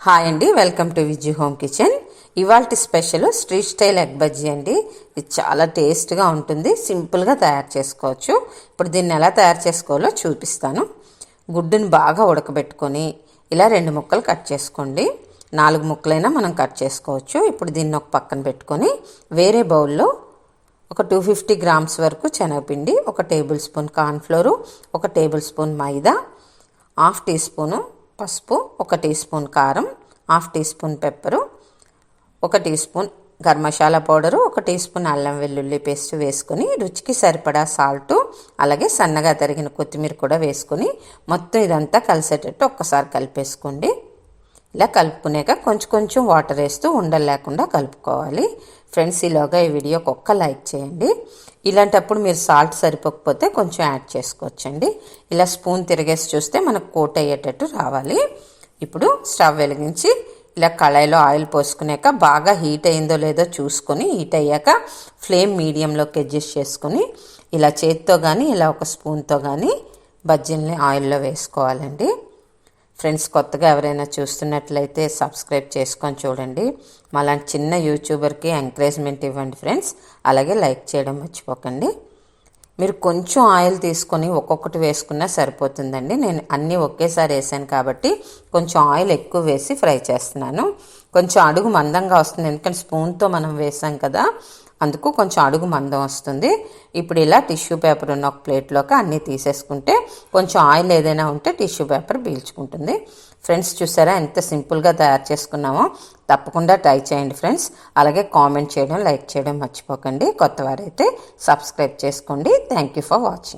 Hi అండి, welcome to Vijay home kitchen. ఇవాల్టి special street style egg bajji అండి. ఇది చాలా టేస్ట్గా ఉంటుంది, సింపుల్గా తయారు చేసుకోవచ్చు. ఇప్పుడు దీన్ని ఎలా తయారు చేసుకోవాలో చూపిస్తాను. గుడ్డుని బాగా ఉడకబెట్టుకొని ఇలా 2 ముక్కలు కట్ చేసుకోండి. 4 ముక్కలైనా మనం కట్ చేసుకోవచ్చు. ఇప్పుడు దీన్ని ఒక పక్కన పెట్టుకొని వేరే బౌల్లో ఒక 250 గ్రామ్స్ వరకు శనగపిండి, 1 tablespoon cornflour, 1 tablespoon maida, 1/2 teaspoon పసుపు, 1 టీ స్పూన్ కారం, 1/2 teaspoon pepper, 1 teaspoon garam masala powder, 1 teaspoon అల్లం వెల్లుల్లి పేస్ట్ వేసుకొని రుచికి సరిపడా సాల్టు, అలాగే సన్నగా తరిగిన కొత్తిమీర కూడా వేసుకొని మొత్తం ఇదంతా కలిసేటట్టు ఒక్కసారి కలిపేసుకోండి. ఇలా కలుపుకునేక కొంచెం వాటర్ వేస్తూ ఉండలు లేకుండా కలుపుకోవాలి. ఫ్రెండ్స్, ఈలోగా ఈ వీడియోకి ఒక్క లైక్ చేయండి. ఇలాంటప్పుడు మీరు సాల్ట్ సరిపోకపోతే కొంచెం యాడ్ చేసుకోవచ్చండి. ఇలా స్పూన్ తిరిగేసి చూస్తే మనకు కోట్ అయ్యేటట్టు రావాలి. ఇప్పుడు స్టవ్ వెలిగించి ఇలా కళాయిలో ఆయిల్ పోసుకునేక బాగా హీట్ అయిందో లేదో చూసుకొని, హీట్ అయ్యాక ఫ్లేమ్ మీడియంలోకి అడ్జస్ట్ చేసుకొని ఇలా చేత్తో కానీ ఇలా ఒక స్పూన్తో కానీ బజ్జీల్ని ఆయిల్లో వేసుకోవాలండి. ఫ్రెండ్స్, కొత్తగా ఎవరైనా చూస్తున్నట్లయితే సబ్స్క్రైబ్ చేసుకొని చూడండి. మాలాంటి చిన్న యూట్యూబర్కి ఎంకరేజ్మెంట్ ఇవ్వండి ఫ్రెండ్స్. అలాగే లైక్ చేయడం మర్చిపోకండి. మీరు కొంచెం ఆయిల్ తీసుకొని ఒక్కొక్కటి వేసుకున్నా సరిపోతుందండి. నేను అన్నీ ఒకేసారి వేసాను కాబట్టి కొంచెం ఆయిల్ ఎక్కువ వేసి ఫ్రై చేస్తున్నాను. కొంచెం అడుగు మందంగా వస్తుంది, ఎందుకంటే స్పూన్తో మనం వేసాం కదా, అందుకు కొంచెం అడుగు మందం వస్తుంది. ఇప్పుడు ఇలా టిష్యూ పేపర్ ఉన్న ఒక ప్లేట్లోకి అన్నీ తీసేసుకుంటే కొంచెం ఆయిల్ ఏదైనా ఉంటే టిష్యూ పేపర్ పీల్చుకుంటుంది. ఫ్రెండ్స్, చూసారా ఎంత సింపుల్గా తయారు చేసుకున్నామో? తప్పకుండా ట్రై చేయండి ఫ్రెండ్స్. అలాగే కామెంట్ చేయడం, లైక్ చేయడం మర్చిపోకండి. కొత్త వారైతే సబ్స్క్రైబ్ చేసుకోండి. Thank you for watching.